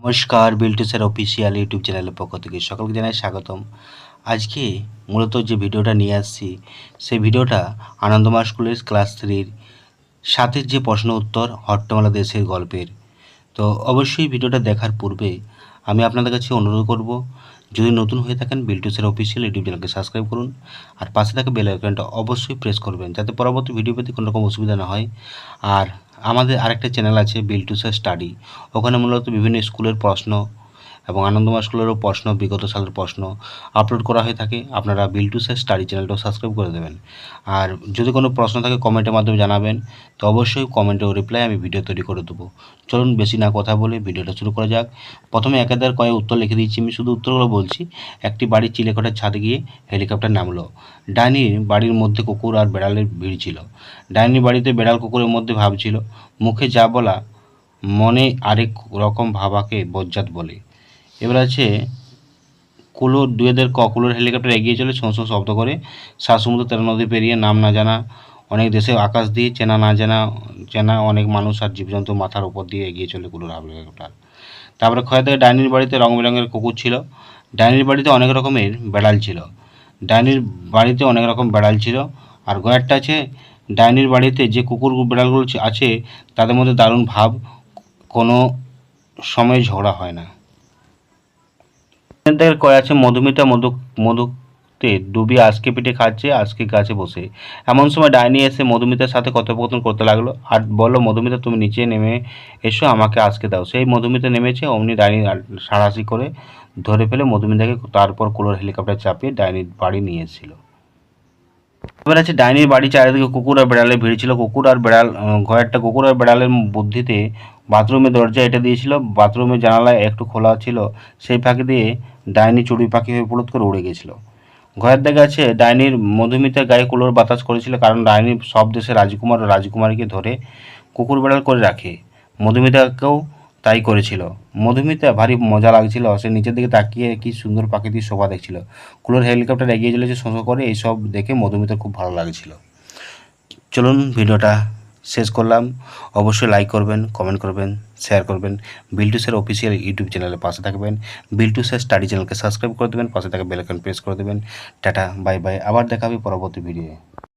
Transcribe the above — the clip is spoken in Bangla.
নমস্কার, বিল্টু স্যার অফিসিয়াল ইউটিউব চ্যানেলের পক্ষ থেকে সকলকে জানাই স্বাগতম। আজকে মূলত যে ভিডিওটা নিয়ে আসছি সেই ভিডিওটা আনন্দমা স্কুলের ক্লাস 3-র 7-এর যে প্রশ্ন উত্তর হট্টমালা দেশের গল্পের। তো অবশ্যই ভিডিওটা দেখার পূর্বে আমি আপনাদের কাছে অনুরোধ করব, যদি নতুন হয়ে থাকেন বিল্টু স্যার অফিসিয়াল ইউটিউব চ্যানেলকে সাবস্ক্রাইব করুন আর পাশে থাকা বেল আইকনটা অবশ্যই প্রেস করবেন যাতে পরবর্তী ভিডিও পেতে কোনো রকম অসুবিধা না হয়। আর আমাদের আরেকটা চ্যানেল আছে বিল্টু স্যার স্টাডি, ওখানে মূলত বিভিন্ন স্কুলের প্রশ্ন এবং আনন্দমা স্কুলেরও প্রশ্ন, বিগত সালের প্রশ্ন আপলোড করা হয়ে থাকে। আপনারা বিল্টু স্যার স্টাডি চ্যানেলটাও সাবস্ক্রাইব করে দেবেন। আর যদি কোনো প্রশ্ন থাকে কমেন্টের মাধ্যমে জানাবেন, তো অবশ্যই কমেন্টেও রিপ্লাই আমি ভিডিও তৈরি করে দেবো। চলুন বেশি না কথা বলে ভিডিওটা শুরু করা যাক। প্রথমে একাধারে কয়েক উত্তর লিখে দিয়েছি, আমি শুধু উত্তরগুলো বলছি। একটি বাড়ির চিলেকোঠার ছাদে গিয়ে হেলিকপ্টার নামলো। ডাইনির বাড়ির মধ্যে কুকুর আর বেড়ালের ভিড় ছিল। ডাইনির বাড়িতে বেড়াল কুকুরের মধ্যে ভাবছিল, মুখে যা বলা মনে আরেক রকম ভাবাকে বজ্জাত বলে। এবার আছে কুলোর দুয়েদের কুলোর হেলিকপ্টার এগিয়ে চলে ছোঁ ছোঁ শব্দ করে। 7 সমুদ্র 13 নদী পেরিয়ে, নাম না জানা অনেক দেশে আকাশ দিয়ে, চেনা না চেনা অনেক মানুষ আর জীবজন্তু মাথার উপর দিয়ে এগিয়ে চলে কুলোর হেলিকপ্টার। তারপরে ক্ষয় থেকে ডাইনির বাড়িতে রং বেরঙের কুকুর ছিল। ডাইনির বাড়িতে অনেক রকমের বেড়াল ছিল। ডাইনির বাড়িতে অনেক রকম বেড়াল ছিল। আর গয়ারটা আছে, ডাইনির বাড়িতে যে কুকুর বেড়ালগুলো আছে তাদের মধ্যে দারুণ ভাব, কোনো সময় ঝগড়া হয় না। কয় আছে, মধুমিতা মধুতে ডুবি আজকে পিঠে খাচ্ছে আজকে গাছে বসে। এমন সময় ডাইনি এসে মধুমিতার সাথে কথোপকথন করতে লাগলো আর বলল, মধুমিতা তুমি নিচে নেমে এসো, আমাকে আজকে দাও। সেই মধুমিতা নেমেছে, অমনি ডাইনি সাড়াশি করে ধরে ফেলে মধুমিতাকে, তারপর কুলোর হেলিকপ্টার চাপিয়ে ডাইনির বাড়ি নিয়ে এসেছিল। এবার আছে ডাইনির বাড়ি চারিদিকে কুকুর আর বেড়ালে ভিড় ছিল। কুকুর আর বেড়াল ঘরেরটা কুকুর আর বেড়ালের বুদ্ধিতে বাথরুমের দরজা এটা দিয়েছিল। বাথরুমের জানালায় একটু খোলা ছিল, সেই ফাঁকি দিয়ে ডাইনি চড়ুই পাখি হয়ে পুলুত করে উড়ে গেছিল। ঘরের দিকে আছে, ডাইনির মধুমিতার গায়ে কুলোর বাতাস করেছিল, কারণ ডাইনি সব দেশের রাজকুমার ও রাজকুমারীকে ধরে কুকুর বেড়াল করে রাখে। মধুমিতাকেও তাই করেছিল। মধুমিতা ভারী মজা লাগছিল, সে নিচের দিকে তাকিয়ে কি সুন্দর প্রাকৃতিক শোভা দেখছিল। কুলোর হেলিকপ্টার এগিয়ে চলেছে শোঁ শোঁ করে, এইসব দেখে মধুমিতার খুব ভালো লাগছিল। চলুন ভিডিওটা শেষ করলাম। অবশ্যই লাইক করবেন, কমেন্ট করবেন, শেয়ার করবেন। বিল্টু স্যার অফিসিয়াল ইউটিউব চ্যানেলের পাশে থাকবেন। বিল্টু স্যার স্টাডি চ্যানেলকে সাবস্ক্রাইব করে দেবেন, পাশে থাকা বেল আইকন প্রেস করে দেবেন। টাটা, বাই বাই, আবার দেখা হবে পরবর্তী ভিডিওয়ে।